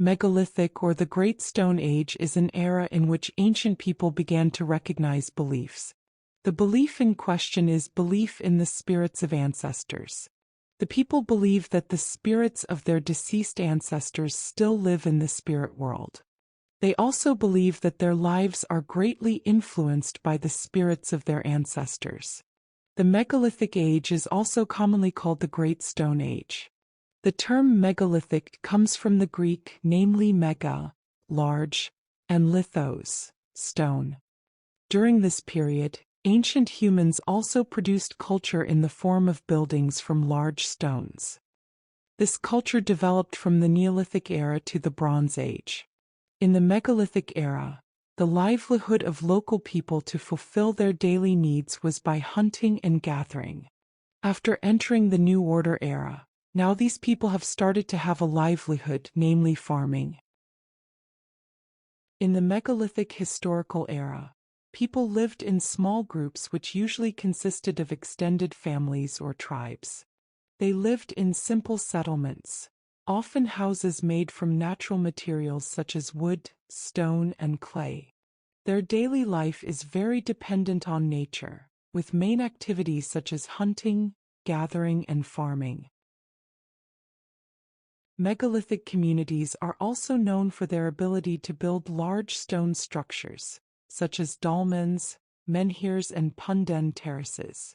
Megalithic or the Great Stone Age is an era in which ancient people began to recognize beliefs. The belief in question is belief in the spirits of ancestors. The people believe that the spirits of their deceased ancestors still live in the spirit world. They also believe that their lives are greatly influenced by the spirits of their ancestors. The Megalithic Age is also commonly called the Great Stone Age. The term megalithic comes from the Greek, namely mega, large, and lithos, stone. During this period, ancient humans also produced culture in the form of buildings from large stones. This culture developed from the Neolithic era to the Bronze Age. In the Megalithic era, the livelihood of local people to fulfill their daily needs was by hunting and gathering. After entering the New Order era, now these people have started to have a livelihood, namely farming. In the Megalithic historical era, people lived in small groups which usually consisted of extended families or tribes. They lived in simple settlements, often houses made from natural materials such as wood, stone, and clay. Their daily life is very dependent on nature, with main activities such as hunting, gathering, and farming. Megalithic communities are also known for their ability to build large stone structures, such as dolmens, menhirs, and punden terraces.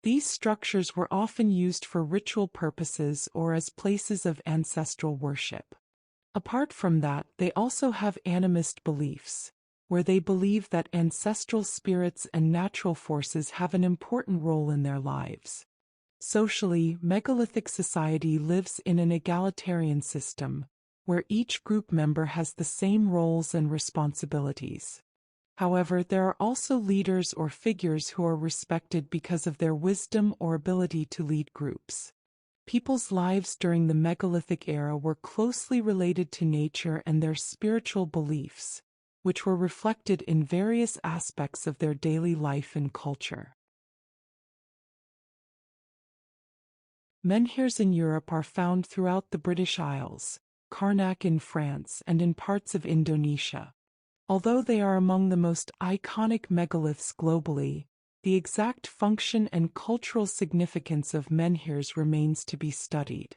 These structures were often used for ritual purposes or as places of ancestral worship. Apart from that, they also have animist beliefs, where they believe that ancestral spirits and natural forces have an important role in their lives. Socially, megalithic society lives in an egalitarian system, where each group member has the same roles and responsibilities. However, there are also leaders or figures who are respected because of their wisdom or ability to lead groups. People's lives during the Megalithic era were closely related to nature and their spiritual beliefs, which were reflected in various aspects of their daily life and culture. Menhirs in Europe are found throughout the British Isles, Karnak in France, and in parts of Indonesia. Although they are among the most iconic megaliths globally, the exact function and cultural significance of menhirs remains to be studied.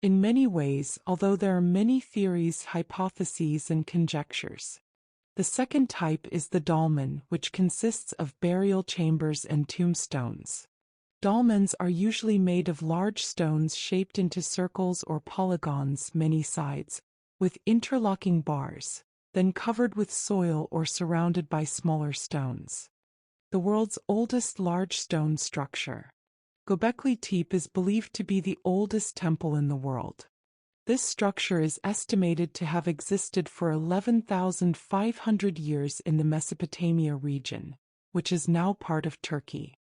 In many ways, although there are many theories, hypotheses, and conjectures, the second type is the dolmen, which consists of burial chambers and tombstones. Dolmens are usually made of large stones shaped into circles or polygons, many sides, with interlocking bars, then covered with soil or surrounded by smaller stones. The world's oldest large stone structure, Göbekli Tepe, is believed to be the oldest temple in the world. This structure is estimated to have existed for 11,500 years in the Mesopotamia region, which is now part of Turkey.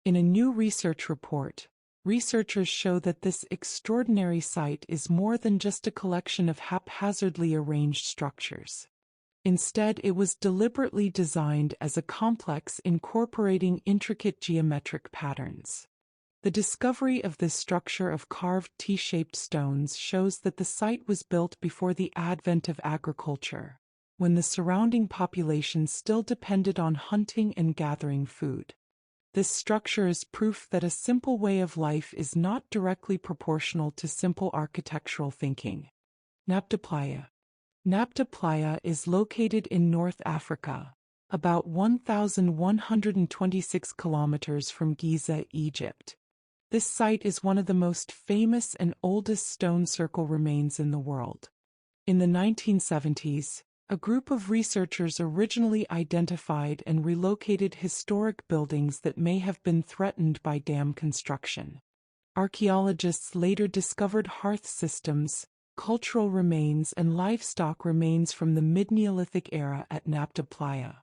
In a new research report, researchers show that this extraordinary site is more than just a collection of haphazardly arranged structures. Instead, it was deliberately designed as a complex incorporating intricate geometric patterns. The discovery of this structure of carved T-shaped stones shows that the site was built before the advent of agriculture, when the surrounding population still depended on hunting and gathering food. This structure is proof that a simple way of life is not directly proportional to simple architectural thinking. Nabta Playa. Nabta Playa is located in North Africa, about 1,126 kilometers from Giza, Egypt. This site is one of the most famous and oldest stone circle remains in the world. In the 1970s, a group of researchers originally identified and relocated historic buildings that may have been threatened by dam construction. Archaeologists later discovered hearth systems, cultural remains, and livestock remains from the mid-Neolithic era at Nabta Playa.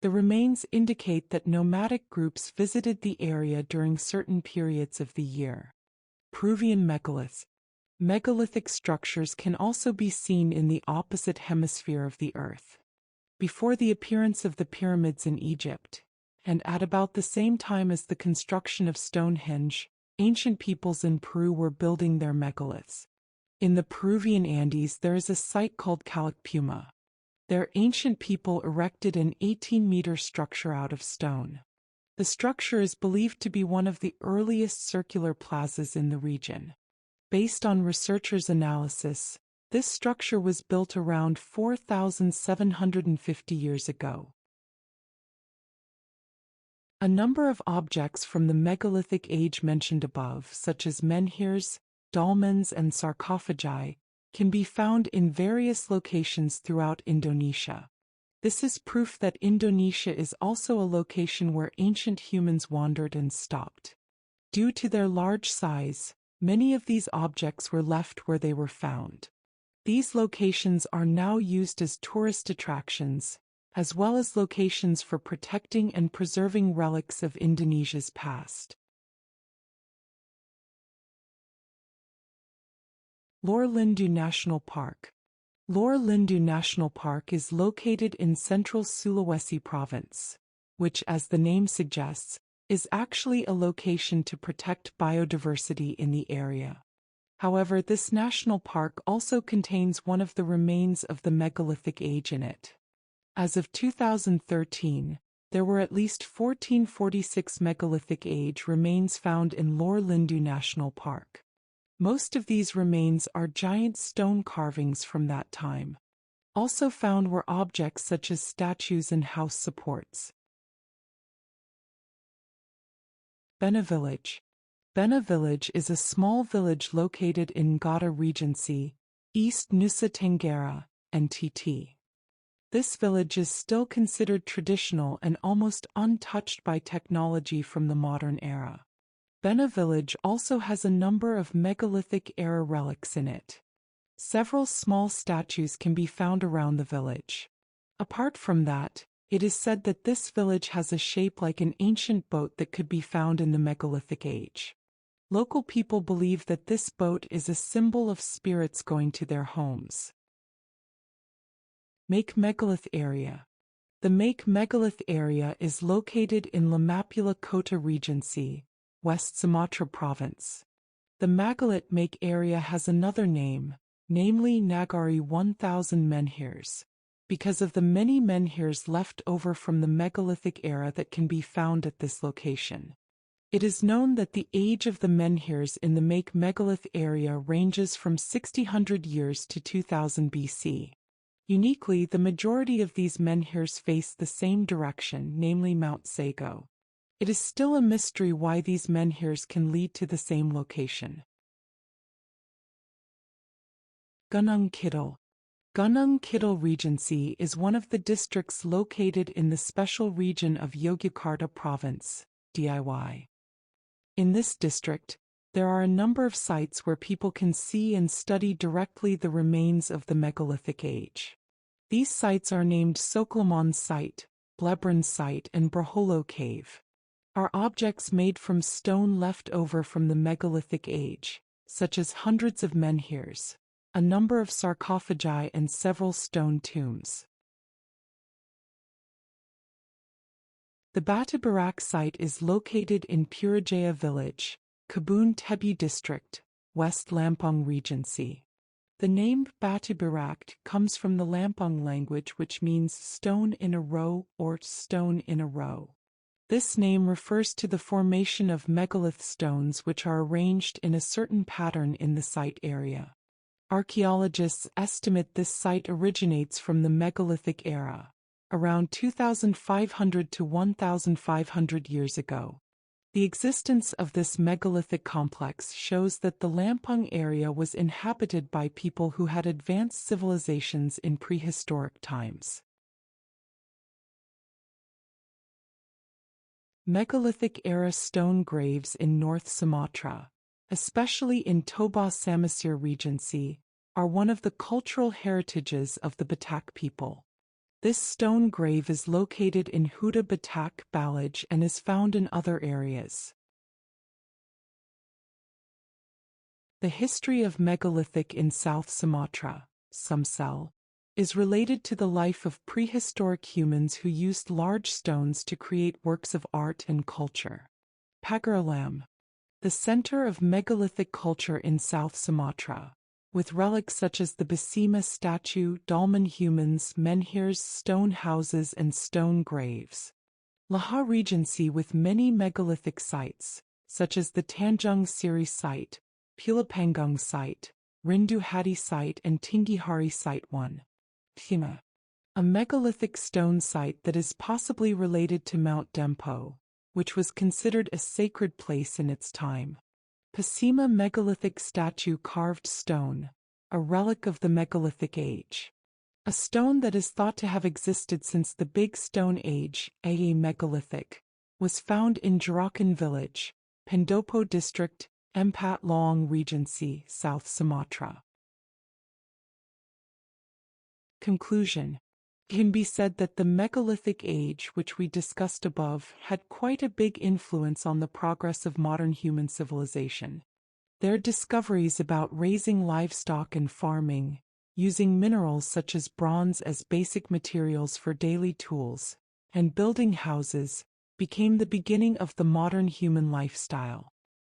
The remains indicate that nomadic groups visited the area during certain periods of the year. Peruvian megaliths. Megalithic structures can also be seen in the opposite hemisphere of the Earth. Before the appearance of the pyramids in Egypt, and at about the same time as the construction of Stonehenge, ancient peoples in Peru were building their megaliths. In the Peruvian Andes there is a site called Calakpuma. Their ancient people erected an 18-meter structure out of stone. The structure is believed to be one of the earliest circular plazas in the region. Based on researchers' analysis, this structure was built around 4,750 years ago. A number of objects from the megalithic age mentioned above, such as menhirs, dolmens, and sarcophagi, can be found in various locations throughout Indonesia. This is proof that Indonesia is also a location where ancient humans wandered and stopped. Due to their large size, many of these objects were left where they were found. These locations are now used as tourist attractions, as well as locations for protecting and preserving relics of Indonesia's past. Lore Lindu National Park. Lore Lindu National Park is located in central Sulawesi province, which, as the name suggests, is actually a location to protect biodiversity in the area. However, this national park also contains one of the remains of the megalithic age in it. As of 2013, there were at least 1446 megalithic age remains found in Lore Lindu National Park. Most of these remains are giant stone carvings from that time. Also found were objects such as statues and house supports. Bena Village. Bena Village is a small village located in Ngada Regency, East Nusa Tenggara, NTT. This village is still considered traditional and almost untouched by technology from the modern era. Bena Village also has a number of megalithic-era relics in it. Several small statues can be found around the village. Apart from that, it is said that this village has a shape like an ancient boat that could be found in the megalithic age. Local people believe that this boat is a symbol of spirits going to their homes. Make Megalith Area. The Make Megalith area is located in Lamapula Kota Regency, West Sumatra Province. The Megalith Make area has another name, namely Nagari 1000 menhirs, because of the many menhirs left over from the megalithic era that can be found at this location. It is known that the age of the menhirs in the Make Megalith area ranges from 600 years to 2000 BC. Uniquely, the majority of these menhirs face the same direction, namely Mount Sago. It is still a mystery why these menhirs can lead to the same location. Gunung Kidul. Gunung Kidul Regency is one of the districts located in the special region of Yogyakarta Province, DIY. In this district, there are a number of sites where people can see and study directly the remains of the megalithic age. These sites are named Soklamon Site, Blebron Site, and Braholo Cave. Are objects made from stone left over from the megalithic age, such as hundreds of menhirs, a number of sarcophagi, and several stone tombs. The Batu Barak site is located in Purajaya Village, Kebun Tebu District, West Lampung Regency. The name Batu Barak comes from the Lampung language, which means stone in a row or stone in a row. This name refers to the formation of megalith stones which are arranged in a certain pattern in the site area. Archaeologists estimate this site originates from the megalithic era, around 2,500 to 1,500 years ago. The existence of this megalithic complex shows that the Lampung area was inhabited by people who had advanced civilizations in prehistoric times. Megalithic-era stone graves in North Sumatra, especially in Toba Samosir Regency, are one of the cultural heritages of the Batak people. This stone grave is located in Huta Batak, Balaj, and is found in other areas. The history of megalithic in South Sumatra, Sumsel, is related to the life of prehistoric humans who used large stones to create works of art and culture. Pagaralam, the center of megalithic culture in South Sumatra, with relics such as the Basima statue, dolmen humans, menhirs, stone houses, and stone graves. Lehigh Regency with many megalithic sites, such as the Tanjung Siri site, Pilapanggung site, Rindu Hadi site, and Tingihari site 1. Pima, a megalithic stone site that is possibly related to Mount Dempo, which was considered a sacred place in its time. Pasima megalithic statue carved stone, a relic of the megalithic age. A stone that is thought to have existed since the Big Stone Age, a megalithic, was found in Jerakan village, Pendopo district, Empat Long Regency, South Sumatra. Conclusion. It can be said that the megalithic age, which we discussed above, had quite a big influence on the progress of modern human civilization. Their discoveries about raising livestock and farming, using minerals such as bronze as basic materials for daily tools, and building houses, became the beginning of the modern human lifestyle.